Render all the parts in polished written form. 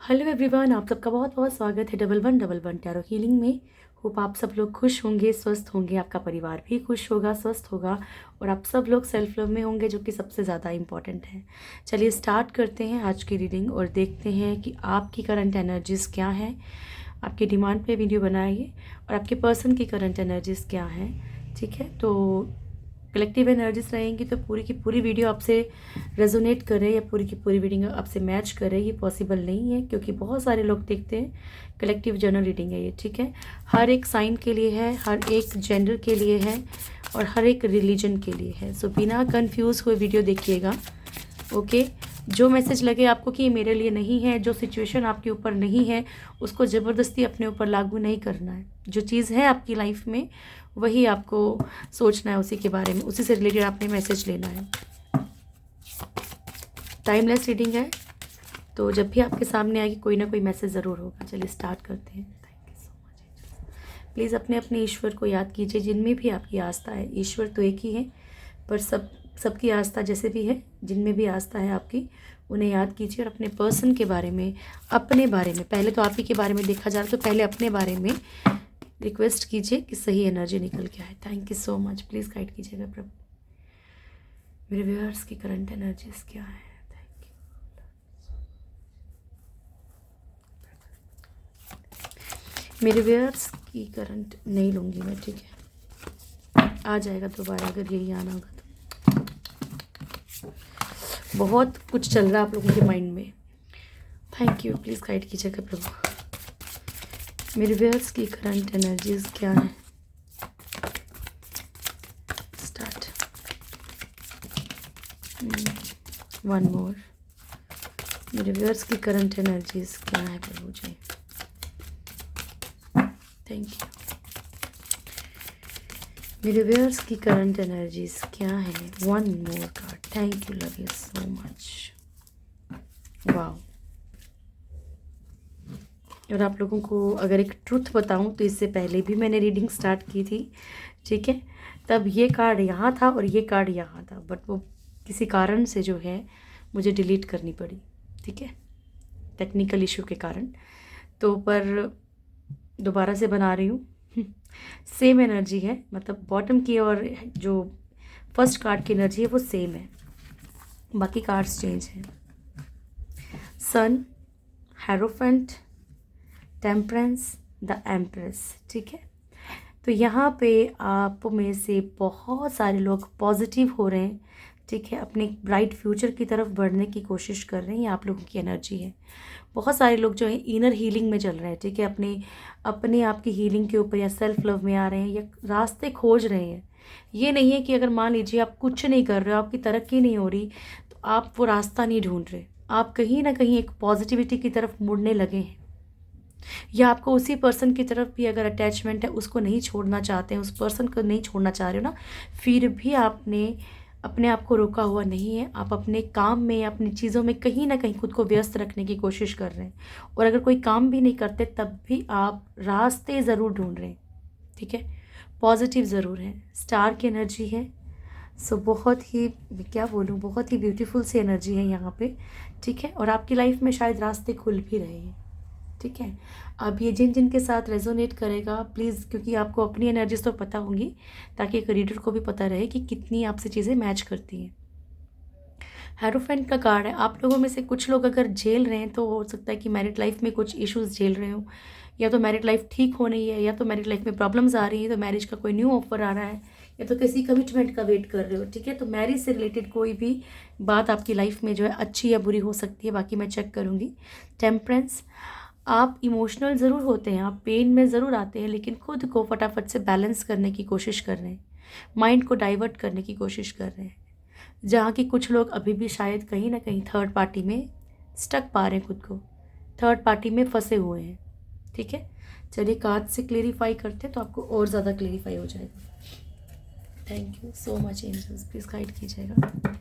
Hello everyone, आप सबका बहुत बहुत स्वागत है 1111 टैरो हीलिंग में। होप आप सब लोग खुश होंगे, स्वस्थ होंगे, आपका परिवार भी खुश होगा, स्वस्थ होगा और आप सब लोग सेल्फ लव में होंगे, जो कि सबसे ज़्यादा इम्पॉर्टेंट है। चलिए स्टार्ट करते हैं आज की रीडिंग और देखते हैं कि आपकी करंट एनर्जीज़ क्या हैं। आपकी डिमांड पे वीडियो बनाइए और आपके पर्सन की करंट एनर्जीज़ क्या हैं। ठीक है, तो कलेक्टिव एनर्जीज रहेंगी तो पूरी की पूरी वीडियो आपसे रेजोनेट करे या पूरी की पूरी वीडियो आपसे मैच करे, ये पॉसिबल नहीं है, क्योंकि बहुत सारे लोग देखते हैं। कलेक्टिव जर्नल रीडिंग है ये, ठीक है। हर एक साइन के लिए है, हर एक जेंडर के लिए है और हर एक रिलीजन के लिए है। सो बिना कंफ्यूज हुए वीडियो देखिएगा, ओके। जो मैसेज लगे आपको कि ये मेरे लिए नहीं है, जो सिचुएशन आपके ऊपर नहीं है, उसको ज़बरदस्ती अपने ऊपर लागू नहीं करना है। जो चीज़ है आपकी लाइफ में वही आपको सोचना है, उसी के बारे में, उसी से रिलेटेड आपने मैसेज लेना है। टाइमलेस रीडिंग है, तो जब भी आपके सामने आएगी कोई ना कोई मैसेज ज़रूर होगा। चलिए स्टार्ट करते हैं। Thank you so much. Please अपने अपने ईश्वर को याद कीजिए, जिनमें भी आपकी आस्था है। ईश्वर तो एक ही है, पर सबकी आस्था जैसे भी है, जिनमें भी आस्था है आपकी, उन्हें याद कीजिए और अपने पर्सन के बारे में, अपने बारे में, पहले तो आप ही के बारे में देखा जा रहा है, तो पहले अपने बारे में रिक्वेस्ट कीजिए कि सही एनर्जी निकल के आए। Thank you so much. Please guide कीजिएगा प्रभु। मेरे व्यूअर्स की करंट एनर्जीज क्या है? Thank you. मेरे व्यूअर्स की करंट नहीं लूँगी मैं, ठीक है, आ जाएगा दोबारा अगर यही आना होगा तो। बहुत कुछ चल रहा है आप लोगों के माइंड में। Thank you. प्लीज़ गाइड कीजिएगा प्रभु। मेरे व्यूअर्स की करंट एनर्जीज क्या है? स्टार्ट। One more. मेरे व्यूअर्स की करंट एनर्जीज क्या है प्रभु जी? Thank you. मेरे व्यूअर्स की करंट एनर्जीज क्या है? One more card. Thank you, love you so much. Wow. और आप लोगों को अगर एक ट्रुथ बताऊं तो इससे पहले भी मैंने रीडिंग स्टार्ट की थी, ठीक है, तब ये कार्ड यहाँ था और ये कार्ड यहाँ था, बट वो किसी कारण से जो है मुझे डिलीट करनी पड़ी, ठीक है, टेक्निकल इशू के कारण। तो पर दोबारा से बना रही हूँ। सेम एनर्जी है, मतलब बॉटम की और जो फर्स्ट कार्ड की एनर्जी है वो सेम है, बाकी कार्ड्स चेंज हैं। सन, हेरोफेंट, टेम्परेंस, द एम्प्रेस, ठीक है। तो यहाँ पे आप में से बहुत सारे लोग पॉजिटिव हो रहे हैं, ठीक है, अपने ब्राइट फ्यूचर की तरफ बढ़ने की कोशिश कर रहे हैं। ये आप लोगों की एनर्जी है। बहुत सारे लोग जो है इनर हीलिंग में चल रहे हैं, ठीक है, अपने आप की हीलिंग के ऊपर या सेल्फ लव में आ रहे हैं या रास्ते खोज रहे हैं। ये नहीं है कि अगर मान लीजिए आप कुछ नहीं कर रहे हो, आपकी तरक्की नहीं हो रही, तो आप वो रास्ता नहीं ढूंढ रहे, आप कहीं ना कहीं एक पॉजिटिविटी की तरफ मुड़ने लगे हैं, या आपको उसी पर्सन की तरफ भी अगर अटैचमेंट है, उसको नहीं छोड़ना चाहते हैं, उस पर्सन को नहीं छोड़ना चाह रहे हो ना, फिर भी आपने अपने आप को रोका हुआ नहीं है। आप अपने काम में, अपनी चीज़ों में कहीं ना कहीं खुद को व्यस्त रखने की कोशिश कर रहे हैं, और अगर कोई काम भी नहीं करते तब भी आप रास्ते ज़रूर ढूंढ रहे हैं, ठीक है, पॉजिटिव ज़रूर है। स्टार की एनर्जी है, सो बहुत ही, क्या बोलूँ, बहुत ही ब्यूटीफुल सी एनर्जी है यहाँ पे, ठीक है। और आपकी लाइफ में शायद रास्ते खुल भी रहे हैं, ठीक है। अब ये जिन जिन के साथ रेजोनेट करेगा प्लीज़, क्योंकि आपको अपनी एनर्जीज तो पता होंगी, ताकि एक रीडर को भी पता रहे कि कितनी आपसे चीज़ें मैच करती हैं। हेरोफेंट का कार्ड है। आप लोगों में से कुछ लोग अगर झेल रहे हैं तो हो सकता है कि मैरिड लाइफ में कुछ इश्यूज झेल रहे हो, या तो मैरिड लाइफ ठीक हो रही है, या तो मैरिड लाइफ में प्रॉब्लम्स आ रही है, तो मैरिज का कोई न्यू ऑफर आ रहा है, या तो किसी कमिटमेंट का वेट कर रहे हो, ठीक है। तो मैरिज से रिलेटेड कोई भी बात आपकी लाइफ में जो है अच्छी या बुरी हो सकती है, बाकी मैं चेक करूँगी। टेम्परेंस, आप इमोशनल ज़रूर होते हैं, आप पेन में ज़रूर आते हैं, लेकिन खुद को फटाफट से बैलेंस करने की कोशिश कर रहे हैं, माइंड को डाइवर्ट करने की कोशिश कर रहे हैं, जहाँ की कुछ लोग अभी भी शायद कहीं ना कहीं थर्ड पार्टी में स्टक पा रहे हैं, खुद को थर्ड पार्टी में फंसे हुए हैं, ठीक है। चलिए कार्ड से क्लेरिफाई करते हैं तो आपको और ज़्यादा क्लेरिफाई हो जाएगा। Thank you so much angels, please guide कीजिएगा।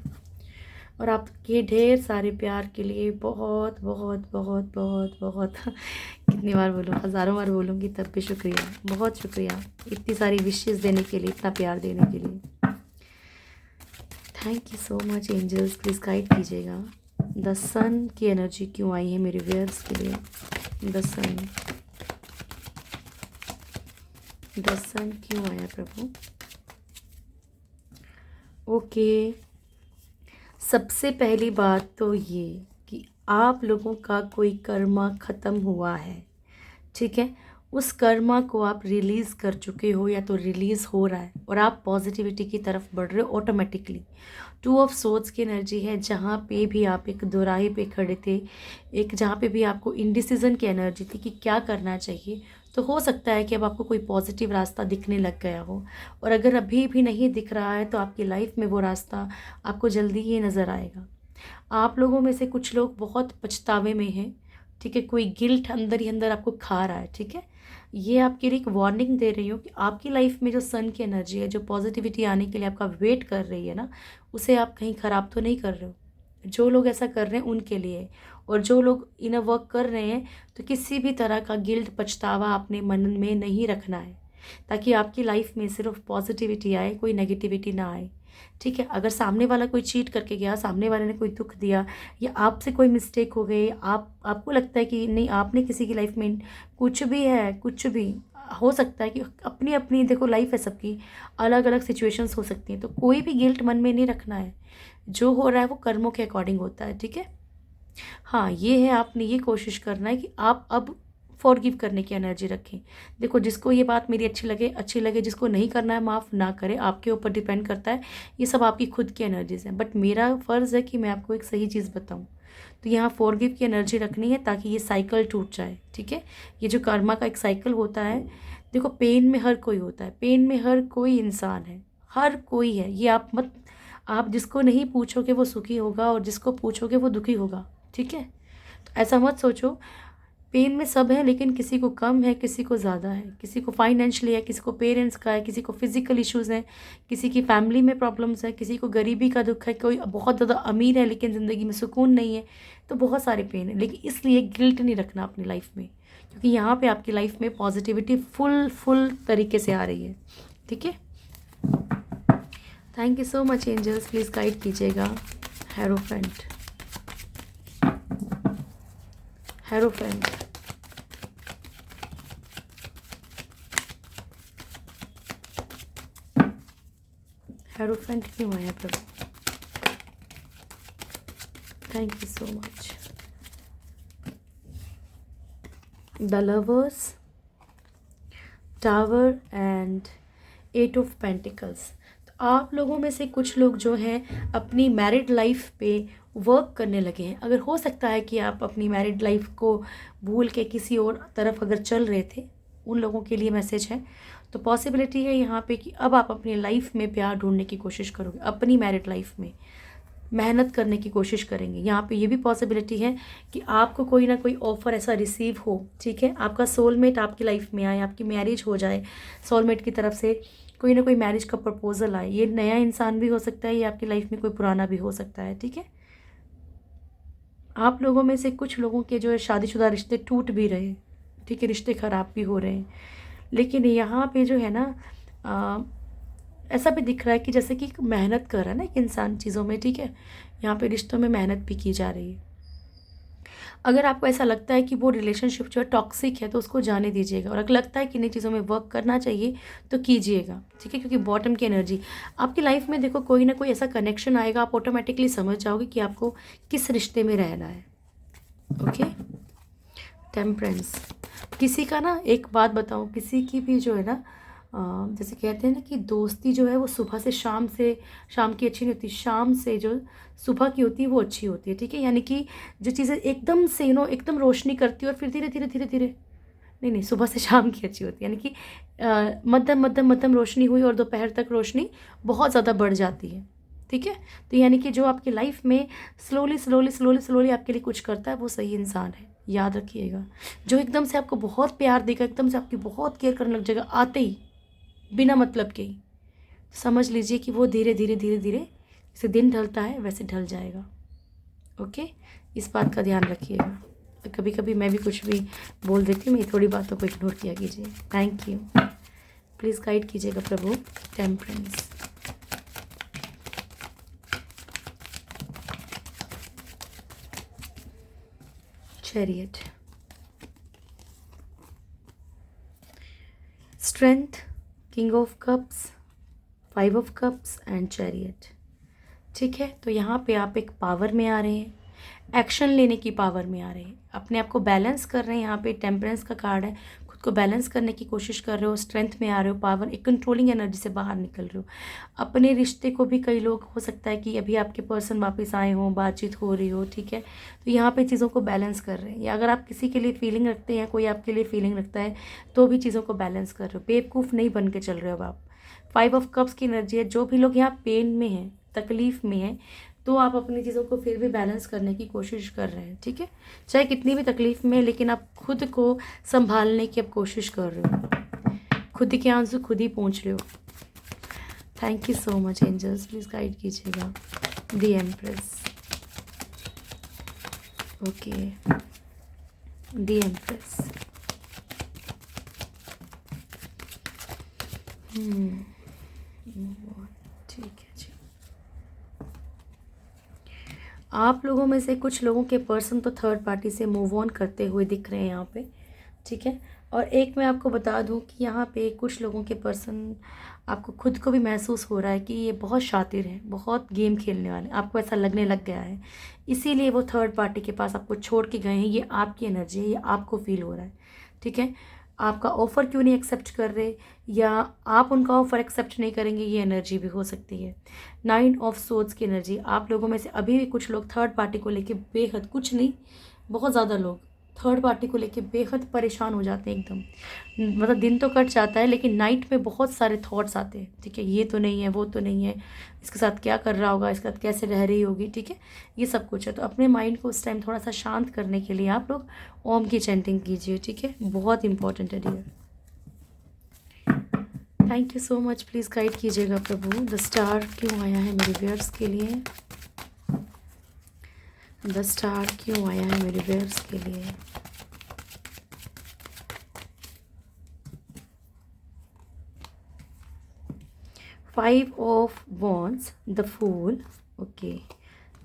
और आपके ढेर सारे प्यार के लिए बहुत बहुत बहुत बहुत बहुत कितनी बार बोलूँ, हज़ारों बार बोलूँगी तब भी शुक्रिया, बहुत शुक्रिया इतनी सारी विशेस देने के लिए, इतना प्यार देने के लिए। Thank you so much angels, please guide कीजिएगा। द सन की एनर्जी क्यों आई है मेरे व्यूअर्स के लिए? द सन क्यों आया प्रभु? ओके, सबसे पहली बात तो ये कि आप लोगों का कोई कर्मा ख़त्म हुआ है, ठीक है? उस कर्मा को आप रिलीज़ कर चुके हो या तो रिलीज़ हो रहा है और आप पॉजिटिविटी की तरफ बढ़ रहे हो ऑटोमेटिकली। टू ऑफ सोर्ड्स की एनर्जी है, जहाँ पे भी आप एक दोराहे पे खड़े थे, एक जहाँ पे भी आपको इंडिसीजन की एनर्जी थी कि क्या करना चाहिए, तो हो सकता है कि अब आपको कोई पॉजिटिव रास्ता दिखने लग गया हो। और अगर अभी भी नहीं दिख रहा है तो आपकी लाइफ में वो रास्ता आपको जल्दी ही नज़र आएगा। आप लोगों में से कुछ लोग बहुत पछतावे में हैं, ठीक है? कोई गिल्ट अंदर ही अंदर आपको खा रहा है, ठीक है? ये आपके लिए एक वार्निंग दे रही हूँ कि आपकी लाइफ में जो सन की एनर्जी है, जो पॉजिटिविटी आने के लिए आपका वेट कर रही है ना, उसे आप कहीं ख़राब तो नहीं कर रहे हो। जो लोग ऐसा कर रहे हैं उनके लिए, और जो लोग इनर वर्क कर रहे हैं, तो किसी भी तरह का गिल्ट पछतावा अपने मन में नहीं रखना है, ताकि आपकी लाइफ में सिर्फ पॉजिटिविटी आए, कोई नेगेटिविटी ना आए, ठीक है? अगर सामने वाला कोई चीट करके गया, सामने वाले ने कोई दुख दिया, या आपसे कोई मिस्टेक हो गई, आपको लगता है कि नहीं आपने किसी की लाइफ में कुछ भी है, कुछ भी हो सकता है कि अपनी अपनी देखो लाइफ है सबकी, अलग अलग सिचुएशंस हो सकती हैं, तो कोई भी गिल्ट मन में नहीं रखना है। जो हो रहा है वो कर्मों के अकॉर्डिंग होता है, ठीक है? हाँ, ये है, आपने ये कोशिश करना है कि आप अब फॉरगिव करने की एनर्जी रखें। देखो, जिसको ये बात मेरी अच्छी लगे, जिसको नहीं करना है माफ़ ना करे, आपके ऊपर डिपेंड करता है। ये सब आपकी खुद की एनर्जीज़ हैं, बट मेरा फ़र्ज़ है कि मैं आपको एक सही चीज़ बताऊँ। तो यहाँ फॉरगिव की एनर्जी रखनी है ताकि ये साइकिल टूट जाए, ठीक है? ये जो कर्मा का एक साइकिल होता है, देखो पेन में हर कोई होता है, पेन में हर कोई इंसान है, हर कोई है। ये आप जिसको नहीं पूछोगे वो सुखी होगा और जिसको पूछोगे वो दुखी होगा, ठीक है? तो ऐसा मत सोचो। पेन में सब है, लेकिन किसी को कम है, किसी को ज़्यादा है, किसी को फाइनेंशियली है, किसी को पेरेंट्स का है, किसी को फिजिकल इश्यूज़ हैं, किसी की फैमिली में प्रॉब्लम्स है, किसी को गरीबी का दुख है, कोई बहुत ज़्यादा अमीर है लेकिन ज़िंदगी में सुकून नहीं है। तो बहुत सारे पेन है, लेकिन इसलिए गिल्ट नहीं रखना अपनी लाइफ में, क्योंकि यहाँ पे आपकी लाइफ में पॉजिटिविटी फुल तरीके से आ रही है, ठीक है? Thank you so much angels, please guide कीजिएगा। हेरोफेंट, हेरोफेंट, हेरोफेंट क्यों आया प्रभु? Thank you so much. The lovers, tower and 8 of pentacles. तो आप लोगों में से कुछ लोग जो हैं अपनी मैरिड लाइफ पे वर्क करने लगे हैं। अगर हो सकता है कि आप अपनी मैरिड लाइफ को भूल के किसी और तरफ अगर चल रहे थे, उन लोगों के लिए मैसेज है। तो पॉसिबिलिटी है यहाँ पे कि अब आप अपनी लाइफ में प्यार ढूंढने की कोशिश करोगे, अपनी मैरिड लाइफ में मेहनत करने की कोशिश करेंगे। यहाँ पे ये भी पॉसिबिलिटी है कि आपको कोई ना कोई ऑफ़र ऐसा रिसीव हो, ठीक है? आपका सोलमेट आपकी लाइफ में आए, आपकी मैरिज हो जाए, सोलमेट की तरफ से कोई ना कोई मैरिज का प्रपोजल आए। ये नया इंसान भी हो सकता है, ये आपकी लाइफ में कोई पुराना भी हो सकता है, ठीक है? आप लोगों में से कुछ लोगों के जो है शादीशुदा रिश्ते टूट भी रहे, ठीक है? रिश्ते ख़राब भी हो रहे हैं, लेकिन यहाँ पे जो है ना ऐसा भी दिख रहा है कि जैसे कि मेहनत कर रहा है ना एक इंसान चीज़ों में, ठीक है? यहाँ पे रिश्तों में मेहनत भी की जा रही है। अगर आपको ऐसा लगता है कि वो रिलेशनशिप जो है टॉक्सिक है, तो उसको जाने दीजिएगा, और अगर लगता है कि नई चीज़ों में वर्क करना चाहिए तो कीजिएगा, ठीक है? क्योंकि बॉटम की एनर्जी आपकी लाइफ में, देखो कोई ना कोई ऐसा कनेक्शन आएगा, आप ऑटोमेटिकली समझ जाओगे कि आपको किस रिश्ते में रहना है, ओके? टेम्परेंस, किसी का ना एक बात बताऊँ, किसी की भी जो है ना जैसे कहते हैं ना कि दोस्ती जो है वो सुबह से शाम की अच्छी नहीं होती, शाम से जो सुबह की होती है वो अच्छी होती है, ठीक है? यानी कि जो चीज़ें एकदम से एकदम रोशनी करती है और फिर धीरे धीरे धीरे धीरे, नहीं सुबह से शाम की अच्छी होती है, यानी कि मध्यम मध्यम मध्यम रोशनी हुई और दोपहर तक रोशनी बहुत ज़्यादा बढ़ जाती है, ठीक है? तो यानी कि जो आपकी लाइफ में स्लोली स्लोली स्लोली स्लोली आपके लिए कुछ करता है, वो सही इंसान है, याद रखिएगा। जो एकदम से आपको बहुत प्यार देगा, एकदम से आपकी बहुत केयर करने लग जाएगा आते ही, बिना मतलब के ही, समझ लीजिए कि वो धीरे धीरे धीरे धीरे जैसे दिन ढलता है वैसे ढल जाएगा, ओके? इस बात का ध्यान रखिएगा। कभी कभी मैं भी कुछ भी बोल देती हूँ, मेरी थोड़ी बातों को इग्नोर किया कीजिए। थैंक यू, प्लीज़ गाइड कीजिएगा प्रभु। Temperance, chariot, strength, king of cups, 5 of cups and chariot. ठीक है, तो यहाँ पे आप एक पावर में आ रहे हैं, एक्शन लेने की पावर में आ रहे हैं, अपने आप को बैलेंस कर रहे हैं। यहाँ पे टेम्परेंस का कार्ड है, खुद को बैलेंस करने की कोशिश कर रहे हो, स्ट्रेंथ में आ रहे हो, पावर, एक कंट्रोलिंग एनर्जी से बाहर निकल रहे हो। अपने रिश्ते को भी, कई लोग हो सकता है कि अभी आपके पर्सन वापस आए हों, बातचीत हो रही हो, ठीक है, तो यहाँ पे चीज़ों को बैलेंस कर रहे हैं। या अगर आप किसी के लिए फीलिंग रखते हैं, कोई आपके लिए फीलिंग रखता है, तो भी चीज़ों को बैलेंस कर रहे हो, बेवकूफ़ नहीं बन के चल रहे हो अब आप। 5 ऑफ कप्स की एनर्जी है। जो भी लोग यहाँ पेन में हैं, तकलीफ़ में हैं, तो आप अपनी चीज़ों को फिर भी बैलेंस करने की कोशिश कर रहे हैं। ठीक है, चाहे कितनी भी तकलीफ़ में, लेकिन आप खुद को संभालने की अब कोशिश कर रहे हो, खुद के आंसू खुद ही पहुँच रहे हो। Thank you so much angels, please guide कीजिएगा। The empress, okay, the empress, ठीक है जी। आप लोगों में से कुछ लोगों के पर्सन तो थर्ड पार्टी से मूव ऑन करते हुए दिख रहे हैं यहाँ पे, ठीक है। और एक मैं आपको बता दूँ कि यहाँ पे कुछ लोगों के पर्सन, आपको खुद को भी महसूस हो रहा है कि ये बहुत शातिर हैं, बहुत गेम खेलने वाले, आपको ऐसा लगने लग गया है, इसीलिए वो थर्ड पार्टी के पास आपको छोड़ के गए हैं। ये आपकी एनर्जी है, ये आपको फील हो रहा है, ठीक है। आपका ऑफ़र क्यों नहीं एक्सेप्ट कर रहे, या आप उनका ऑफ़र एक्सेप्ट नहीं करेंगे, ये एनर्जी भी हो सकती है। 9 ऑफ सोर्ड्स की एनर्जी, आप लोगों में से अभी भी कुछ लोग थर्ड पार्टी को लेके बेहद, कुछ नहीं बहुत ज़्यादा लोग थर्ड पार्टी को लेके बेहद परेशान हो जाते हैं एकदम। मतलब दिन तो कट जाता है, लेकिन नाइट में बहुत सारे थॉट्स आते हैं, ठीक है। ये तो नहीं है, वो तो नहीं है, इसके साथ क्या कर रहा होगा, इसके साथ कैसे रह रही होगी, ठीक है, ये सब कुछ है। तो अपने माइंड को उस टाइम थोड़ा सा शांत करने के लिए आप लोग ओम की चैंटिंग कीजिए, ठीक है, बहुत इंपॉर्टेंट है dear. Thank you so much, please guide कीजिएगा प्रभु। द स्टार क्यों आया है मेरे व्यूअर्स के लिए, द स्टार क्यों आया है मेरे व्यूअर्स के लिए। Five of wands, the fool, okay,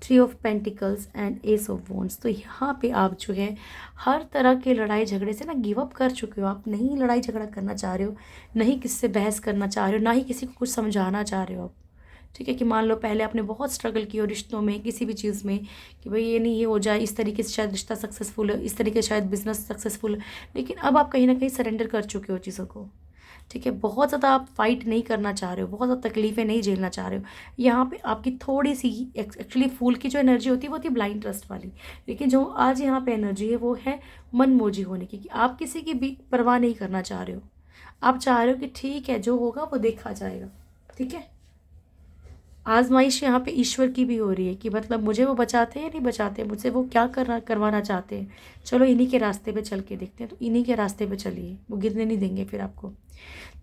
3 of pentacles and ace of wands. तो यहाँ पे आप जो है हर तरह के लड़ाई झगड़े से ना गिव अप कर चुके हो। आप नहीं लड़ाई झगड़ा करना चाह रहे हो, नहीं किसी से बहस करना चाह रहे हो, ना ही किसी को कुछ समझाना चाह रहे हो आप, ठीक है। कि मान लो पहले आपने बहुत स्ट्रगल की हो रिश्तों में, किसी भी चीज़ में, कि भाई ये नहीं, ये हो जाए, इस तरीके से शायद रिश्ता सक्सेसफुल है, इस तरीके से शायद बिजनेस सक्सेसफुल है, लेकिन अब आप कहीं ना कहीं सरेंडर कर चुके हो चीज़ों को, ठीक है। बहुत ज़्यादा आप फाइट नहीं करना चाह रहे हो, बहुत ज़्यादा तकलीफ़ें नहीं झेलना चाह रहे हो। यहाँ पे आपकी थोड़ी सी, एक्चुअली फूल की जो एनर्जी होती है वो होती है ब्लाइंड ट्रस्ट वाली, लेकिन जो आज यहाँ पे एनर्जी है वो है मनमोजी होने की, कि आप किसी की भी परवाह नहीं करना चाह रहे हो। आप चाह रहे हो कि ठीक है, जो होगा वो देखा जाएगा, ठीक है। आजमाइश यहाँ पे ईश्वर की भी हो रही है, कि मतलब मुझे वो बचाते हैं या नहीं बचाते, मुझसे वो क्या करवाना चाहते हैं, चलो इन्हीं के रास्ते पे चल के देखते हैं। तो इन्हीं के रास्ते पे चलिए, वो गिरने नहीं देंगे फिर आपको।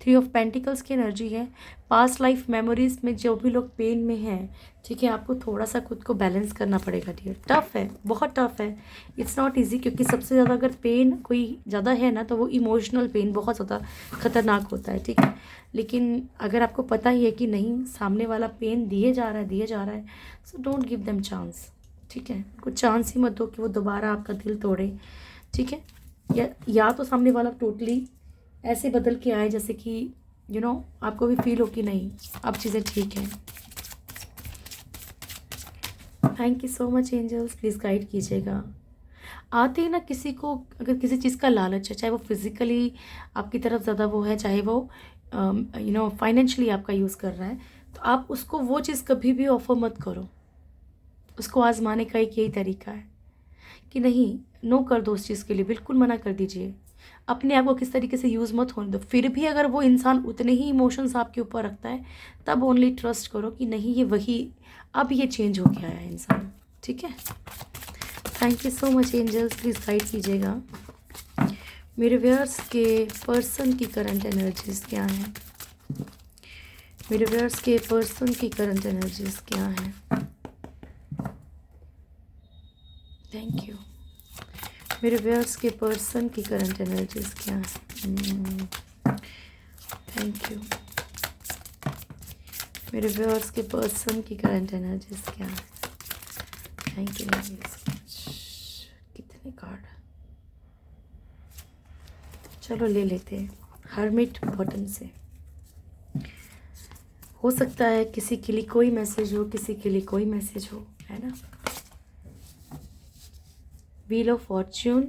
3 ऑफ पेंटिकल्स की एनर्जी है, पास्ट लाइफ मेमोरीज में जो भी लोग पेन में हैं, ठीक है, आपको थोड़ा सा खुद को बैलेंस करना पड़ेगा डियर। टफ है, बहुत टफ है, इट्स नॉट ईजी, क्योंकि सबसे ज़्यादा अगर पेन कोई ज़्यादा है ना, तो वो इमोशनल पेन बहुत ज़्यादा खतरनाक होता है, ठीक है। लेकिन अगर आपको पता ही है कि नहीं, सामने वाला पेन दिए जा रहा है, so don't give them chance, ठीक है। कुछ चांस ही मत दो कि वो दोबारा आपका दिल तोड़े, ठीक है। या तो सामने वाला टोटली ऐसे बदल के आए जैसे कि आपको भी फील हो कि नहीं, अब चीज़ें ठीक हैं। Thank you so much angels, please guide कीजिएगा। आते ही ना किसी को अगर किसी चीज़ का लालच है, चाहे वो फिज़िकली आपकी तरफ ज़्यादा वो है, चाहे वो फाइनेंशियली आपका यूज़ कर रहा है, तो आप उसको वो चीज़ कभी भी ऑफ़र मत करो। उसको आजमाने का एक यही तरीका है कि नहीं, नो कर दो उस चीज़ के लिए, बिल्कुल मना कर दीजिए। अपने आप को किस तरीके से यूज़ मत होने दो। फिर भी अगर वो इंसान उतने ही इमोशंस आपके ऊपर रखता है, तब ओनली ट्रस्ट करो कि नहीं, ये वही, अब ये चेंज हो गया है इंसान, ठीक है। Thank you so much angels, please guide कीजिएगा। मेरे व्यूअर्स के पर्सन की करंट एनर्जीज क्या हैं, मेरे व्यूअर्स के पर्सन की करंट एनर्जीज क्या हैं। Thank you. मेरे व्यूअर्स के पर्सन की करंट एनर्जीज क्या हैं। Thank you. मेरे व्यूअर्स के पर्सन की करंट एनर्जीज क्या हैं। Thank you so much. कितने कार्ड चलो ले लेते हैं हर्मिट बॉटम से। हो सकता है किसी के लिए कोई मैसेज हो, किसी के लिए कोई मैसेज हो, है ना। Wheel of Fortune,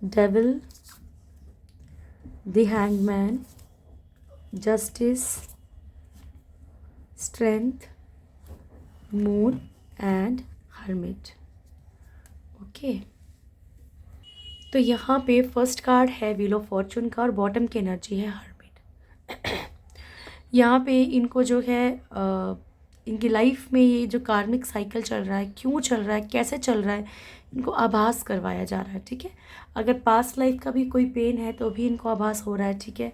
devil, the hangman, justice, strength, moon and hermit. Okay, तो यहाँ पे फर्स्ट कार्ड है व्हील ऑफ फॉर्च्यून का और बॉटम की एनर्जी है हर्मिट। यहाँ पे इनको जो है इनकी लाइफ में ये जो कार्मिक साइकिल चल रहा है, क्यों चल रहा है, कैसे चल रहा है, इनको आभास करवाया जा रहा है। ठीक है, अगर पास्ट लाइफ का भी कोई पेन है तो भी इनको आभास हो रहा है। ठीक है,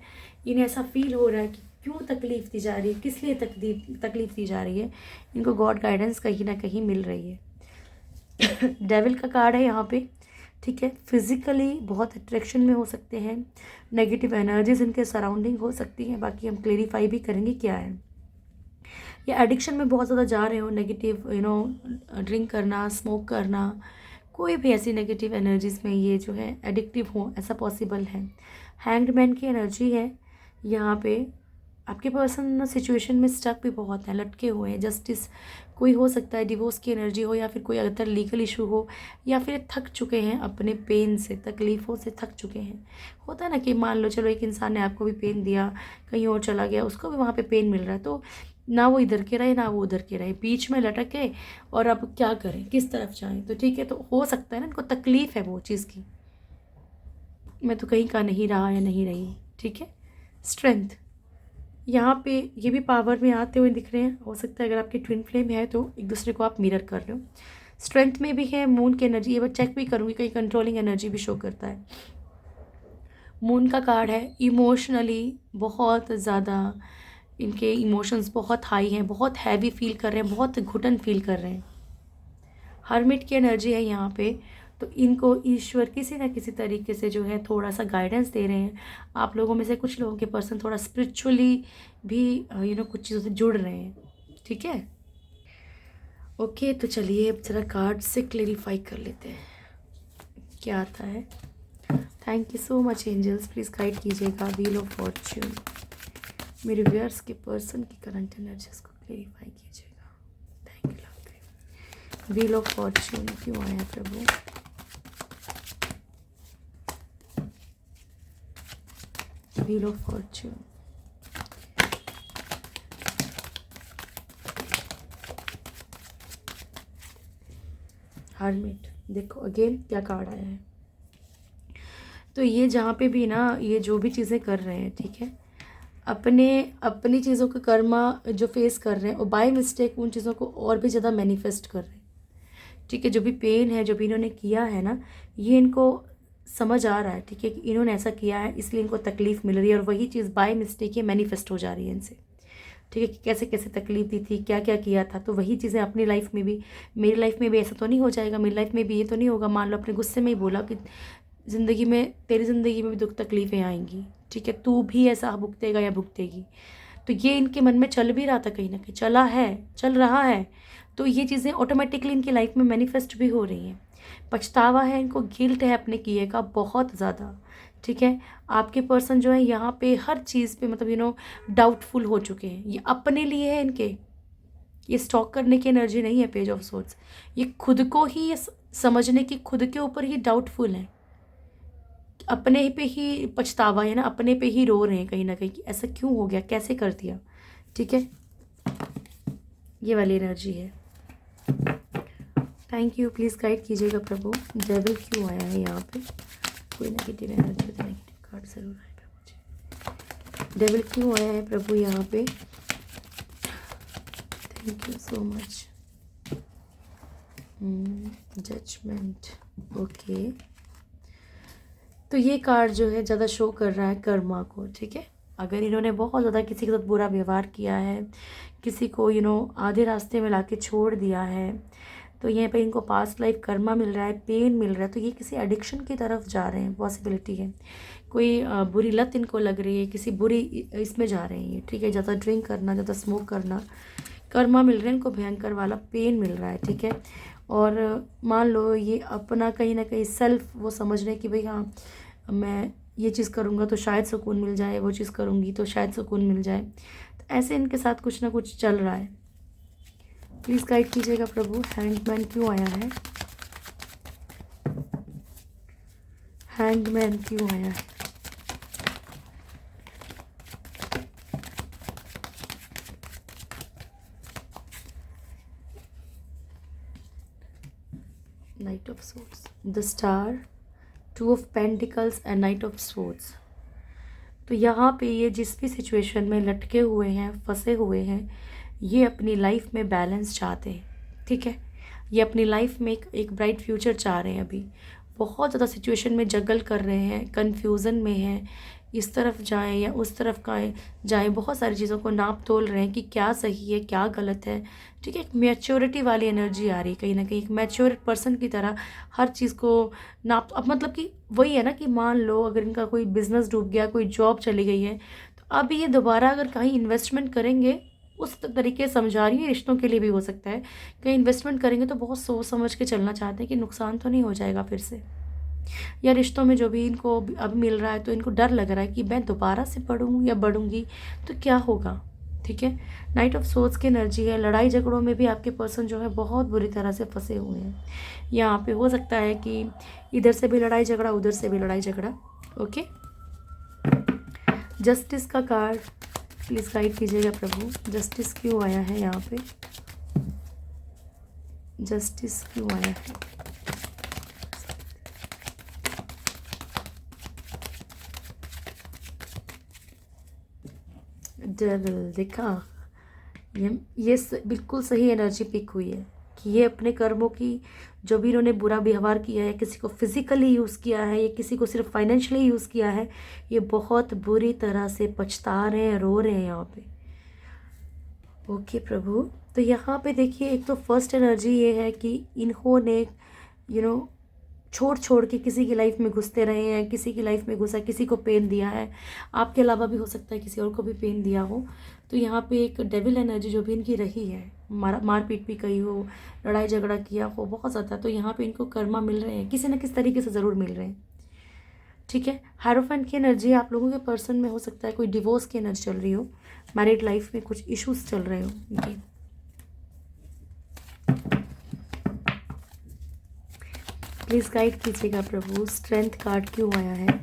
इन्हें ऐसा फील हो रहा है कि क्यों तकलीफ़ दी जा रही है, किस लिए तकलीफ़ दी जा रही है। इनको गॉड गाइडेंस कहीं ना कहीं मिल रही है। डेविल का कार्ड है यहाँ पे। ठीक है, फिज़िकली बहुत अट्रैक्शन में हो सकते हैं, नेगेटिव एनर्जीज इनके सराउंडिंग हो सकती हैं। बाकी हम क्लेरिफाई भी करेंगे क्या है। या एडिक्शन में बहुत ज़्यादा जा रहे हो, नेगेटिव ड्रिंक करना, स्मोक करना, कोई भी ऐसी नेगेटिव एनर्जीज़ में ये जो है एडिक्टिव हो, ऐसा पॉसिबल है। हैंग्ड मैन की एनर्जी है यहाँ पे। आपके पर्सन सिचुएशन में स्टक भी बहुत है, लटके हुए हैं। जस्टिस कोई हो सकता है, डिवोर्स की एनर्जी हो, या फिर कोई अगर लीगल इशू हो, या फिर थक चुके हैं अपने पेन से, तकलीफ़ों से थक चुके हैं। होता है ना कि मान लो चलो एक इंसान ने आपको भी पेन दिया, कहीं और चला गया, उसको भी वहाँ पे पेन मिल रहा है, तो ना वो इधर के रहे ना वो उधर के रहे, बीच में लटके और अब क्या करें, किस तरफ जाएं। तो ठीक है, तो हो सकता है ना इनको तकलीफ़ है वो चीज़ की, मैं तो कहीं का नहीं रहा या नहीं रही। ठीक है, स्ट्रेंथ यहाँ पे ये भी पावर में आते हुए दिख रहे हैं। हो सकता है अगर आपकी ट्विन फ्लेम है तो एक दूसरे को आप मिरर कर लो। स्ट्रेंथ में भी है मून की एनर्जी, ये बार चेक भी करूँगी, कहीं कंट्रोलिंग एनर्जी भी शो करता है। मून का कार्ड है। इमोशनली बहुत ज़्यादा इनके इमोशंस बहुत हाई हैं, बहुत हैवी फील कर रहे हैं, बहुत घुटन फील कर रहे हैं। हर्मिट की एनर्जी है यहाँ पे, तो इनको ईश्वर किसी न किसी तरीके से जो है थोड़ा सा गाइडेंस दे रहे हैं। आप लोगों में से कुछ लोगों के पर्सन थोड़ा स्पिरिचुअली भी कुछ चीज़ों से जुड़ रहे हैं। ठीक है, ओके, तो चलिए अब जरा कार्ड से क्लेरिफाई कर लेते हैं क्या आता है। Thank you so much angels, please guide कीजिएगा व्हील ऑफ फॉर्च्यून, मेरे व्यूअर्स के पर्सन की करंट एनर्जीज को क्लेरिफाई कीजिएगा। Thank you love. Wheel of fortune क्यों आया प्रभु? व्हील ऑफ फॉर्च्यून, हर्मिट, देखो अगेन क्या कार्ड आया है। तो ये जहाँ पे भी ना ये जो भी चीज़ें कर रहे हैं, ठीक है, अपनी चीज़ों का कर्मा जो फेस कर रहे हैं और बाय मिस्टेक उन चीज़ों को और भी ज़्यादा मैनिफेस्ट कर रहे हैं। ठीक है, जो भी पेन है, जो भी इन्होंने किया है ना, ये इनको समझ आ रहा है। ठीक है, कि इन्होंने ऐसा किया है इसलिए इनको तकलीफ़ मिल रही है, और वही चीज़ बाय मिस्टेक ये मैनिफेस्ट हो जा रही है इनसे। ठीक है, कि कैसे कैसे तकलीफ दी थी, क्या क्या किया था, तो वही चीज़ें अपनी लाइफ में भी, मेरी लाइफ में भी ऐसा तो नहीं हो जाएगा, मेरी लाइफ में भी ये तो नहीं होगा। मान लो अपने गुस्से में ही बोला कि ज़िंदगी में, तेरी ज़िंदगी में भी दुख तकलीफ़ें आएंगी, ठीक है, तू भी ऐसा भुगतेगा या भुगतेगी। तो ये इनके मन में चल भी रहा था, कहीं ना कहीं चला है, चल रहा है। तो ये चीज़ें ऑटोमेटिकली इनकी लाइफ में मैनिफेस्ट भी हो रही हैं। पछतावा है इनको, गिल्ट है अपने किए का बहुत ज़्यादा। ठीक है, आपके पर्सन जो है यहाँ पे हर चीज़ पे मतलब डाउटफुल हो चुके हैं। ये अपने लिए है इनके, ये स्टॉक करने की एनर्जी नहीं है पेज ऑफ सोर्ट्स। ये खुद को ही ये समझने की, खुद के ऊपर ही डाउटफुल है, अपने पे ही पछतावा है ना, अपने पे ही रो रहे हैं कहीं ना कहीं कि ऐसा क्यों हो गया, कैसे कर दिया। ठीक है, ये वाली एनर्जी है। थैंक यू, प्लीज़ गाइड कीजिएगा प्रभु, डेविल क्यों आया है यहाँ पे? कोई नेगेटिव एनर्जी, तो नेगेटिव कार्ड जरूर आए प्रभु जी। डेविल क्यों आया है प्रभु यहाँ पे? Thank you so much. Judgement, okay. तो ये कार्ड जो है ज़्यादा शो कर रहा है कर्मा को। ठीक है, अगर इन्होंने बहुत ज़्यादा किसी के साथ बुरा व्यवहार किया है, किसी को आधे रास्ते में लाके छोड़ दिया है, तो यहाँ पे इनको पास्ट लाइफ कर्मा मिल रहा है, पेन मिल रहा है। तो ये किसी एडिक्शन की तरफ जा रहे हैं, पॉसिबिलिटी है। कोई बुरी लत इनको लग रही है, किसी बुरी इसमें जा रहे हैं ये। ठीक है, ज़्यादा ड्रिंक करना, ज़्यादा स्मोक करना, कर्मा मिल रहा है इनको, भयंकर वाला पेन मिल रहा है। ठीक है, और मान लो ये अपना कहीं ना कहीं सेल्फ वो समझ रहे हैं कि भाई हाँ मैं ये चीज़ करूँगा तो शायद सुकून मिल जाए, वो चीज़ करूँगी तो शायद सुकून मिल जाए। तो ऐसे इनके साथ कुछ ना कुछ चल रहा है। प्लीज़ गाइड कीजिएगा प्रभु, हैंगमैन क्यों आया है? हैंगमैन क्यों आया है? Night of swords, the star, 2 of pentacles and night of swords. तो यहाँ पे ये जिस भी सिचुएशन में लटके हुए हैं, फंसे हुए हैं, ये अपनी लाइफ में बैलेंस चाहते हैं, ठीक है। ये अपनी लाइफ में एक ब्राइट फ्यूचर चाह रहे हैं। अभी बहुत ज़्यादा सिचुएशन में जगल कर रहे हैं, कन्फ्यूज़न में हैं, इस तरफ जाएं या उस तरफ का जाएं, बहुत सारी चीज़ों को नाप तोल रहे हैं कि क्या सही है क्या गलत है, ठीक है। एक मैच्योरिटी वाली एनर्जी आ रही है, कहीं ना कहीं एक मैच्योर पर्सन की तरह हर चीज़ को नाप। अब मतलब कि वही है ना कि मान लो अगर इनका कोई बिजनेस डूब गया, कोई जॉब चली गई है, तो अब ये दोबारा अगर कहीं इन्वेस्टमेंट करेंगे, उस तरीके से समझा रही है, रिश्तों के लिए भी हो सकता है, कहीं इन्वेस्टमेंट करेंगे तो बहुत सोच समझ के चलना चाहते हैं कि नुकसान तो नहीं हो जाएगा फिर से, या रिश्तों में जो भी इनको अब मिल रहा है तो इनको डर लग रहा है कि मैं दोबारा से बढ़ूँ या बढ़ूँगी तो क्या होगा, ठीक है। नाइट ऑफ सोर्ड्स की एनर्जी है। लड़ाई झगड़ों में भी आपके पर्सन जो है बहुत बुरी तरह से फंसे हुए हैं। यहाँ पे हो सकता है कि इधर से भी लड़ाई झगड़ा, उधर से भी लड़ाई झगड़ा। ओके, जस्टिस का कार्ड प्लीज़ गाइड कीजिएगा प्रभु, जस्टिस क्यों आया है यहाँ पे? जस्टिस क्यों आया है? डेविल, देखा, बिल्कुल सही एनर्जी पिक हुई है कि ये अपने कर्मों की, जो भी इन्होंने बुरा व्यवहार किया है, किसी को फिजिकली यूज़ किया है या किसी को सिर्फ फाइनेंशियली यूज़ किया है, ये बहुत बुरी तरह से पछता रहे हैं, रो रहे हैं यहाँ पे। ओके प्रभु, तो यहाँ पे देखिए, एक तो फर्स्ट एनर्जी ये है कि इन्होंने छोड़ छोड़ के किसी की लाइफ में घुसते रहे हैं, किसी की लाइफ में घुसा, किसी को पेन दिया है, आपके अलावा भी हो सकता है किसी और को भी पेन दिया हो। तो यहाँ पे एक डेविल एनर्जी जो भी इनकी रही है, मारपीट भी कही हो, लड़ाई झगड़ा किया हो बहुत ज़्यादा, तो यहाँ पे इनको कर्मा मिल रहे हैं, किसी न किसी तरीके से ज़रूर मिल रहे हैं, ठीक है। हायरोफेंट की एनर्जी आप लोगों के पर्सन में हो सकता है कोई डिवोर्स की एनर्जी चल रही हो, मैरिड लाइफ में कुछ इश्यूज चल रहे हो इनके। प्लीज़ गाइड कीजिएगा प्रभु, स्ट्रेंथ कार्ड क्यों आया है?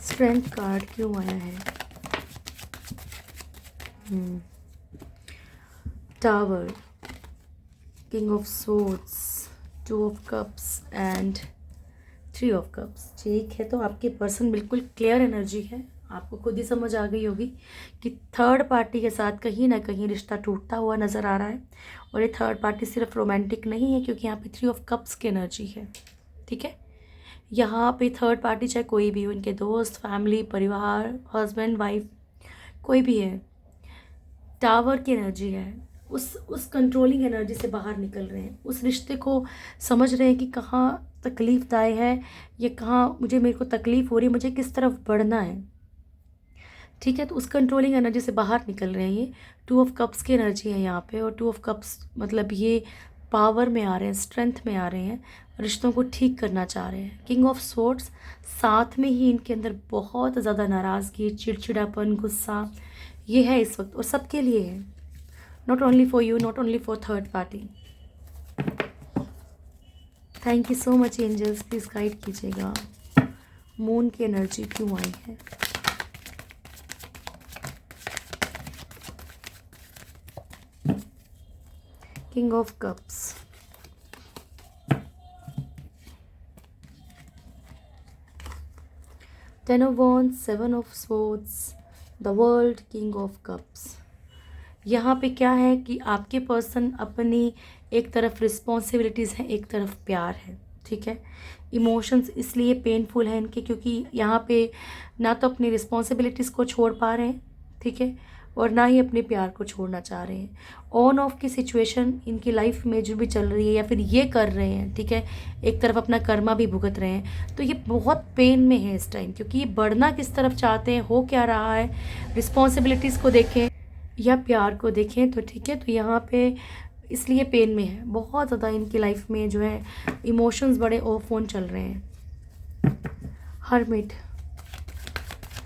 स्ट्रेंथ कार्ड क्यों आया है? Tower, king of swords, 2 of cups and 3 of cups. ठीक है, तो आपके पर्सन बिल्कुल क्लियर एनर्जी है, आपको खुद ही समझ आ गई होगी कि थर्ड पार्टी के साथ कहीं ना कहीं रिश्ता टूटता हुआ नज़र आ रहा है। और ये थर्ड पार्टी सिर्फ रोमांटिक नहीं है, क्योंकि यहाँ पे 3 ऑफ कप्स की एनर्जी है, ठीक है। यहाँ पे थर्ड पार्टी चाहे कोई भी हो, इनके दोस्त, फैमिली, परिवार, हस्बैंड, वाइफ, कोई भी है, टावर की एनर्जी है, उस कंट्रोलिंग एनर्जी से बाहर निकल रहे हैं, उस रिश्ते को समझ रहे हैं कि कहाँ तकलीफ़दायक है, ये कहाँ मेरे को तकलीफ़ हो रही है, मुझे किस तरफ बढ़ना है, ठीक है। तो उस कंट्रोलिंग एनर्जी से बाहर निकल रहे हैं। ये 2 ऑफ कप्स की एनर्जी है यहाँ पे, और 2 ऑफ कप्स मतलब ये पावर में आ रहे हैं, स्ट्रेंथ में आ रहे हैं, रिश्तों को ठीक करना चाह रहे हैं। किंग ऑफ सोर्ड्स, साथ में ही इनके अंदर बहुत ज़्यादा नाराज़गी, चिड़चिड़ापन, गुस्सा ये है इस वक्त, और सबके लिए है, not only for you, not only for third party. Thank you so much angels, please guide कीजिएगा, मून की एनर्जी क्यों आई है? King of cups, ten of wands, 7 of swords, the world, king of cups. यहाँ पे क्या है कि आपके पर्सन अपनी एक तरफ रिस्पॉन्सिबिलिटीज़ हैं, एक तरफ प्यार है, ठीक है। इमोशंस इसलिए पेनफुल हैं इनके, क्योंकि यहाँ पे ना तो अपनी रिस्पॉन्सिबिलिटीज़ को छोड़ पा रहे हैं, ठीक है, और ना ही अपने प्यार को छोड़ना चाह रहे हैं। ऑन ऑफ की सिचुएशन इनकी लाइफ में जो भी चल रही है या फिर ये कर रहे हैं, ठीक है, एक तरफ अपना कर्मा भी भुगत रहे हैं, तो ये बहुत पेन में है इस टाइम, क्योंकि ये बढ़ना किस तरफ चाहते हैं, हो क्या रहा है, रिस्पॉन्सिबिलिटीज़ को देखें या प्यार को देखें, तो ठीक है। तो यहाँ पे इसलिए पेन में है बहुत ज़्यादा। इनकी लाइफ में जो है इमोशंस बड़े ऑफ ऑन चल रहे हैं। हर्मिट,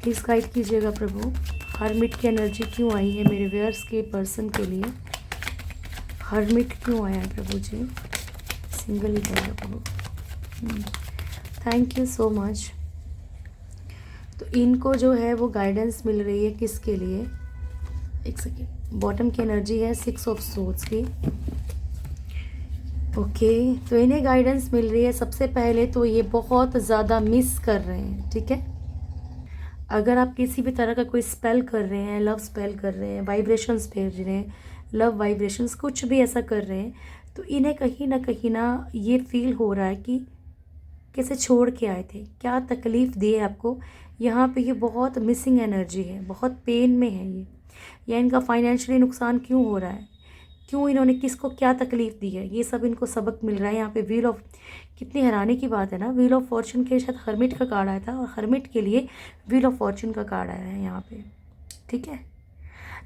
प्लीज़ गाइड कीजिएगा प्रभु, हर्मिट की एनर्जी क्यों आई है मेरे व्यूअर्स के पर्सन के लिए? हर्मिट क्यों आया है प्रभु जी? सिंगल ही करेगा प्रभु। Thank you so much. तो इनको जो है वो गाइडेंस मिल रही है किसके लिए? एक सेकेंड, बॉटम की एनर्जी है 6 ऑफ सोर्ड्स की। ओके, तो इन्हें गाइडेंस मिल रही है। सबसे पहले तो ये बहुत ज़्यादा मिस कर रहे हैं, ठीक है। अगर आप किसी भी तरह का कोई स्पेल कर रहे हैं, लव स्पेल कर रहे हैं, वाइब्रेशंस भेज रहे हैं, लव वाइब्रेशंस कुछ भी ऐसा कर रहे हैं, तो इन्हें कहीं ना ये फील हो रहा है कि कैसे छोड़ के आए थे, क्या तकलीफ़ दी है आपको। यहाँ पे ये बहुत मिसिंग एनर्जी है, बहुत पेन में है ये, या इनका फाइनेंशियली नुकसान क्यों हो रहा है, क्यों इन्होंने किसको क्या तकलीफ़ दी है, ये सब इनको सबक मिल रहा है। यहाँ पे व्हील ऑफ, कितनी हैरानी की बात है ना, व्हील ऑफ फॉर्चून के साथ हर्मिट का कार्ड आया था और हर्मिट के लिए व्हील ऑफ फॉर्चून का कार्ड आया है यहाँ पे, ठीक है।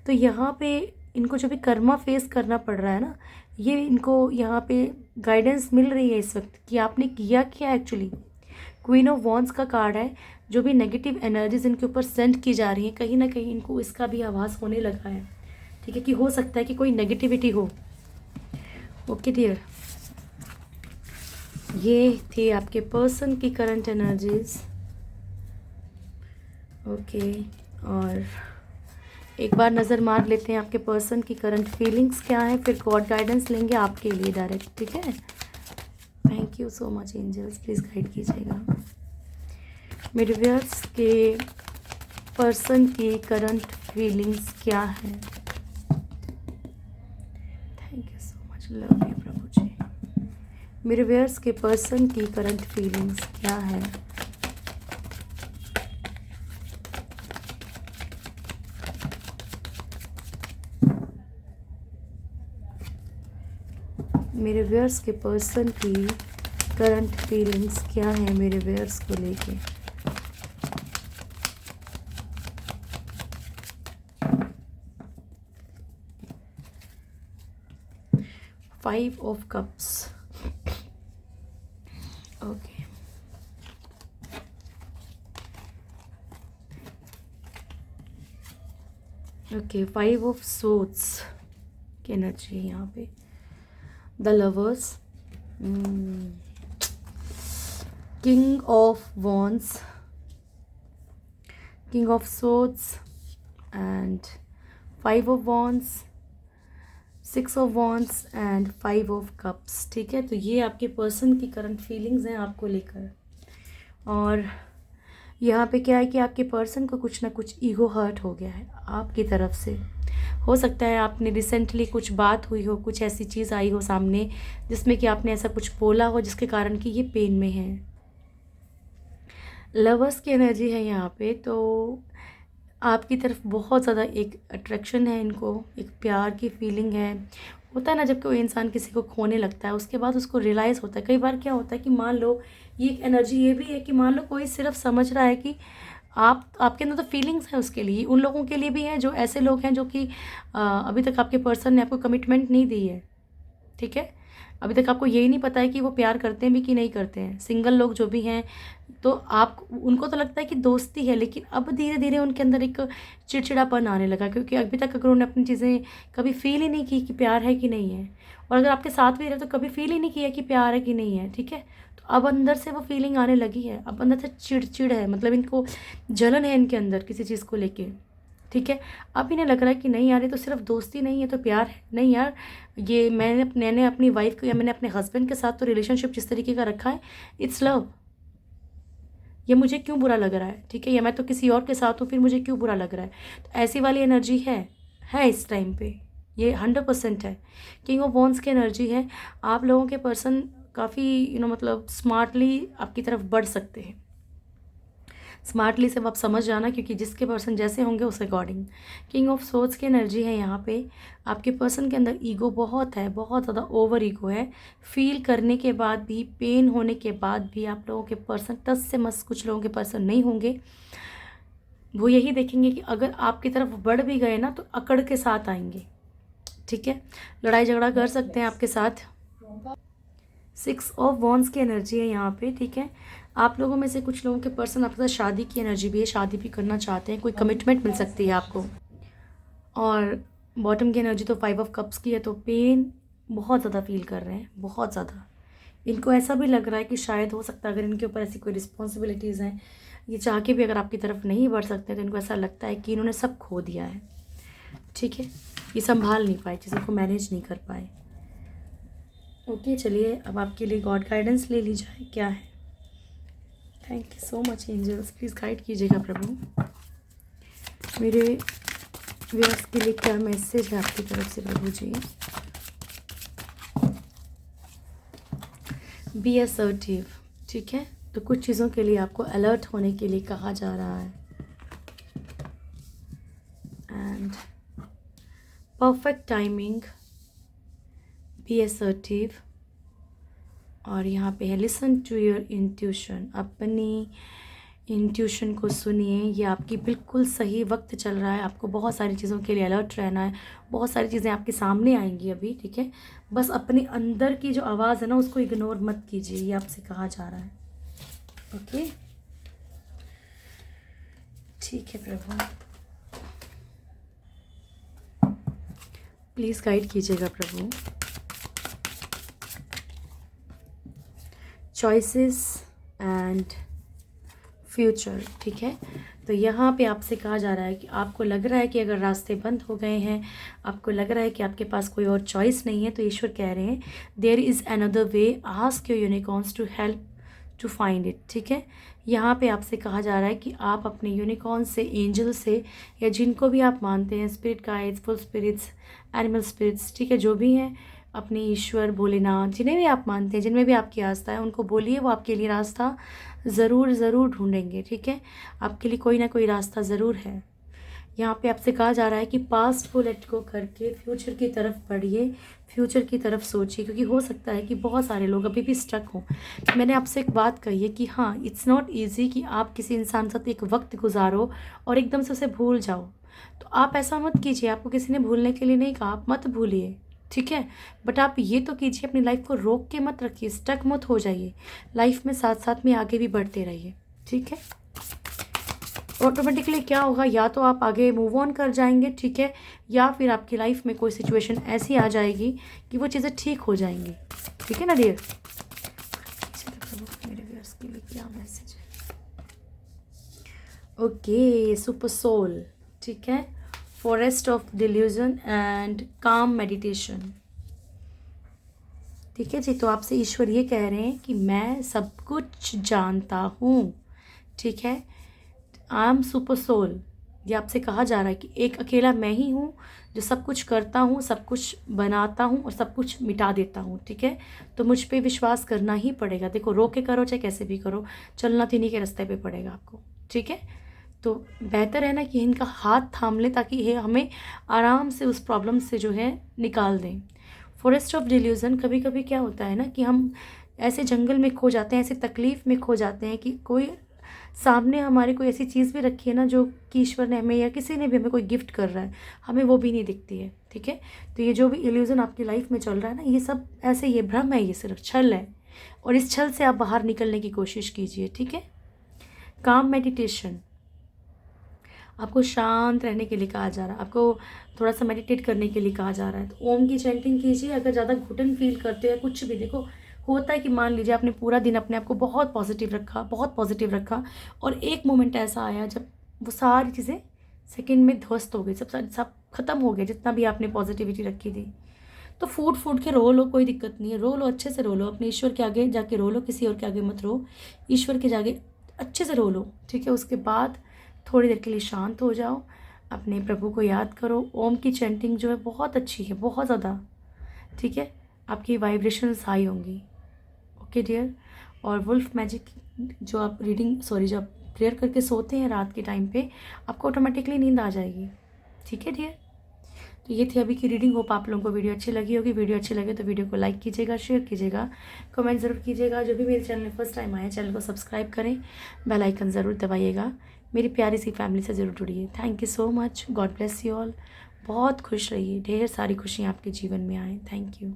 तो यहाँ पे इनको जो भी कर्मा फेस करना पड़ रहा है ना, ये इनको यहाँ पे गाइडेंस मिल रही है इस वक्त कि आपने किया क्या एक्चुअली। क्वीन ऑफ वॉन्ड्स का कार्ड है। जो भी नेगेटिव एनर्जीज इनके ऊपर सेंड की जा रही हैं, कहीं ना कहीं इनको इसका भी आभास होने लगा है, ठीक है, कि हो सकता है कि कोई नेगेटिविटी हो। ओके डियर, ये थी आपके पर्सन की करंट एनर्जीज। ओके, और एक बार नज़र मार लेते हैं आपके पर्सन की करंट फीलिंग्स क्या है, फिर गॉड गाइडेंस लेंगे आपके लिए डायरेक्ट, ठीक है। Thank you so much angels, please guide कीजिएगा मेरे व्यूअर्स के पर्सन की करंट फीलिंग्स क्या है। Thank you so much, love you प्रभु जी। मेरे व्यूअर्स के पर्सन की करंट फीलिंग्स क्या है? मेरे व्यूअर्स के पर्सन की करंट फीलिंग्स क्या है मेरे व्यूअर्स को लेके? Five of cups. Okay, okay, five of swords की एनर्जी है यहाँ पे। The lovers, king of wands, king of swords and five of wands, 6 of wands and 5 of cups, ठीक है। तो ये आपके पर्सन की करंट फीलिंग्स हैं आपको लेकर। और यहाँ पे क्या है कि आपके पर्सन को कुछ ना कुछ ईगो हर्ट हो गया है आपकी तरफ से। हो सकता है आपने रिसेंटली कुछ बात हुई हो, कुछ ऐसी चीज़ आई हो सामने जिसमें कि आपने ऐसा कुछ बोला हो जिसके कारण कि ये पेन में है। लवर्स की एनर्जी है यहाँ पे, तो आपकी तरफ बहुत ज़्यादा एक अट्रैक्शन है इनको, एक प्यार की फीलिंग है। होता है ना, जब कोई इंसान किसी को खोने लगता है उसके बाद उसको रियलाइज़ होता है। कई बार क्या होता है कि मान लो ये एक एनर्जी ये भी है कि मान लो कोई सिर्फ समझ रहा है कि आपके अंदर तो फीलिंग्स हैं उसके लिए, उन लोगों के लिए भी हैं जो ऐसे लोग हैं जो कि अभी तक आपके पर्सन ने आपको कमिटमेंट नहीं दी है, ठीक है। अभी तक आपको यही नहीं पता है कि वो प्यार करते हैं भी कि नहीं करते हैं। सिंगल लोग जो भी हैं, तो आप उनको तो लगता है कि दोस्ती है, लेकिन अब धीरे धीरे उनके अंदर एक चिड़चिड़ापन आने लगा, क्योंकि अभी तक अगर उन्होंने अपनी चीज़ें कभी फील ही नहीं की कि प्यार है कि नहीं है, और अगर आपके साथ भी रहे तो कभी फील ही नहीं किया कि प्यार है कि नहीं है, ठीक है। तो अब अंदर से वो फीलिंग आने लगी है, अब अंदर से चिड़चिड़ है, मतलब इनको जलन है इनके अंदर किसी चीज़ को लेके, ठीक है। अब इन्हें लग रहा है कि नहीं यार, ये तो सिर्फ दोस्ती नहीं है तो प्यार है। नहीं यार, ये मैंने अपनी वाइफ को या मैंने अपने हस्बैंड के साथ तो रिलेशनशिप जिस तरीके का रखा है, इट्स लव। ये मुझे क्यों बुरा लग रहा है, ठीक है, या मैं तो किसी और के साथ हूँ फिर मुझे क्यों बुरा लग रहा है। तो ऐसी वाली एनर्जी है इस टाइम पे, ये 100% है। किंग ऑफ वॉन्ड्स की एनर्जी है। आप लोगों के पर्सन काफ़ी मतलब स्मार्टली आपकी तरफ बढ़ सकते हैं। स्मार्टली से आप समझ जाना, क्योंकि जिसके पर्सन जैसे होंगे उस अकॉर्डिंग। किंग ऑफ सोर्ड्स की एनर्जी है यहाँ पे। आपके पर्सन के अंदर ईगो बहुत है, बहुत ज़्यादा ओवर ईगो है। फील करने के बाद भी, पेन होने के बाद भी आप लोगों के पर्सन टस से मस कुछ लोगों के पर्सन नहीं होंगे। वो यही देखेंगे कि अगर आपकी तरफ बढ़ भी गए ना तो अकड़ के साथ आएंगे, ठीक है, लड़ाई झगड़ा कर सकते हैं आपके साथ। 6 ऑफ वॉन्ड्स की एनर्जी है यहाँ पे, ठीक है। आप लोगों में से कुछ लोगों के पर्सन आपके साथ शादी की एनर्जी भी है, शादी भी करना चाहते हैं, कोई कमिटमेंट मिल सकती है आपको। और बॉटम की एनर्जी तो 5 ऑफ कप्स की है, तो पेन बहुत ज़्यादा फील कर रहे हैं, बहुत ज़्यादा। इनको ऐसा भी लग रहा है कि शायद हो सकता है अगर इनके ऊपर ऐसी कोई रिस्पॉन्सिबिलिटीज़ हैं, ये चाह के भी अगर आपकी तरफ नहीं बढ़ सकते, तो इनको ऐसा लगता है कि इन्होंने सब खो दिया है, ठीक है। ये संभाल नहीं पाए, चीज़ों को मैनेज नहीं कर पाए। ओके, चलिए अब आपके लिए गॉड गाइडेंस ले ली जाए, क्या है। Thank you so much angels, please guide कीजिएगा प्रभु, मेरे व्यूअर्स के लिए क्या मैसेज है आपकी तरफ से प्रभु जी। बी असर्टिव, ठीक है। तो कुछ चीज़ों के लिए आपको अलर्ट होने के लिए कहा जा रहा है। And perfect timing, be assertive. और यहाँ पे है लिसन टू योर इंट्यूशन, अपनी इंट्यूशन को सुनिए, ये आपकी बिल्कुल सही वक्त चल रहा है। आपको बहुत सारी चीज़ों के लिए अलर्ट रहना है, बहुत सारी चीज़ें आपके सामने आएंगी अभी, ठीक है। बस अपने अंदर की जो आवाज़ है ना, उसको इग्नोर मत कीजिए, ये आपसे कहा जा रहा है। ओके, ठीक है प्रभु, प्लीज़ गाइड कीजिएगा प्रभु। चॉइसेस एंड फ्यूचर, ठीक है। तो यहाँ पे आपसे कहा जा रहा है कि आपको लग रहा है कि अगर रास्ते बंद हो गए हैं, आपको लग रहा है कि आपके पास कोई और चॉइस नहीं है, तो ईश्वर कह रहे हैं there is another way, ask your unicorns to help to find it, ठीक है। यहाँ पे आपसे कहा जा रहा है कि आप अपने यूनिकॉर्न से, एंजल से, या जिनको भी आप मानते हैं, spirit guides, full spirits, animal spirits, ठीक है, जो भी हैं, अपने ईश्वर भोलेनाथ, जिन्हें भी आप मानते हैं, जिनमें भी आपकी आस्था है, उनको बोलिए, वो आपके लिए रास्ता ज़रूर ढूंढेंगे, ठीक है। आपके लिए कोई ना कोई रास्ता ज़रूर है। यहाँ पे आपसे कहा जा रहा है कि पास्ट को लेट गो करके फ्यूचर की तरफ बढ़िए, फ्यूचर की तरफ सोचिए, क्योंकि हो सकता है कि बहुत सारे लोग अभी भी स्टक हों। मैंने आपसे एक बात कही है कि हाँ, इट्स नॉट ईजी कि आप किसी इंसान के साथ एक वक्त गुजारो और एकदम से उसे भूल जाओ। तो आप ऐसा मत कीजिए, आपको किसी ने भूलने के लिए नहीं कहा, आप मत भूलिए, ठीक है। बट आप ये तो कीजिए, अपनी लाइफ को रोक के मत रखिए, स्टक मत हो जाइए, लाइफ में साथ साथ में आगे भी बढ़ते रहिए, ठीक है। ऑटोमेटिकली क्या होगा, या तो आप आगे मूव ऑन कर जाएंगे, ठीक है, या फिर आपकी लाइफ में कोई सिचुएशन ऐसी आ जाएगी कि वो चीज़ें ठीक हो जाएंगी, ठीक है ना डियर। मेरे व्यूअर्स के लिए क्या मैसेज है। ओके, सुपर सोल, ठीक है, फॉरेस्ट ऑफ डिल्यूजन एंड काम मेडिटेशन, ठीक है जी। तो आपसे ईश्वर ये कह रहे हैं कि मैं सब कुछ जानता हूँ, ठीक है, आई एम सुपर सोल। ये आपसे कहा जा रहा है कि एक अकेला मैं ही हूँ जो सब कुछ करता हूँ, सब कुछ बनाता हूँ और सब कुछ मिटा देता हूँ, ठीक है। तो मुझ पे विश्वास करना ही पड़ेगा, देखो रो के करो चाहे कैसे भी करो, चलना तो इन्हीं के रास्ते पे पड़ेगा आपको, ठीक है। तो बेहतर है ना कि इनका हाथ थाम लें, ताकि ये हमें आराम से उस प्रॉब्लम से जो है निकाल दें। फॉरेस्ट ऑफ डिल्यूजन, कभी कभी क्या होता है ना कि हम ऐसे जंगल में खो जाते हैं, ऐसे तकलीफ़ में खो जाते हैं कि कोई सामने हमारी कोई ऐसी चीज़ भी रखी है ना, जो कि ईश्वर ने हमें या किसी ने भी हमें कोई गिफ्ट कर रहा है, हमें वो भी नहीं दिखती है, ठीक है। तो ये जो भी इल्यूज़न आपकी लाइफ में चल रहा है ना, ये सब ऐसे, ये भ्रम है, ये सिर्फ छल है, और इस छल से आप बाहर निकलने की कोशिश कीजिए, ठीक है। काम मेडिटेशन, आपको शांत रहने के लिए कहा जा रहा है, आपको थोड़ा सा मेडिटेट करने के लिए कहा जा रहा है। तो ओम की चैंटिंग कीजिए। अगर ज़्यादा घुटन फील करते हैं, कुछ भी, देखो होता है कि मान लीजिए आपने पूरा दिन अपने आप को बहुत पॉजिटिव रखा और एक मोमेंट ऐसा आया जब वो सारी चीज़ें सेकंड में ध्वस्त हो गई, सब खत्म हो गया, जितना भी आपने पॉजिटिविटी रखी थी। तो फूट के रो लो, कोई दिक्कत नहीं है, रो लो, अच्छे से रो लो, अपने ईश्वर के आगे जाके रो लो, किसी और के आगे मत रो, ईश्वर के जाके अच्छे से रो लो, ठीक है। उसके बाद थोड़ी देर के लिए शांत हो जाओ, अपने प्रभु को याद करो। ओम की चैंटिंग जो है बहुत अच्छी है, बहुत ज़्यादा, ठीक है, आपकी वाइब्रेशंस हाई होंगी, ओके डियर। और वुल्फ मैजिक जो आप जो आप प्रेयर करके सोते हैं रात के टाइम पे, आपको ऑटोमेटिकली नींद आ जाएगी, ठीक है डियर। तो ये थी अभी की रीडिंग। होप आप लोगों को वीडियो अच्छी लगी होगी। वीडियो अच्छी लगे तो वीडियो को लाइक कीजिएगा, शेयर कीजिएगा, कमेंट ज़रूर कीजिएगा। जो भी मेरे चैनल में फर्स्ट टाइम आए, चैनल को सब्सक्राइब करें, बेल आइकन ज़रूर दबाइएगा, मेरी प्यारी सी फैमिली से ज़रूर जुड़िए। Thank you so much, God bless you all. बहुत खुश रहिए, ढेर सारी खुशियाँ आपके जीवन में आए। Thank you.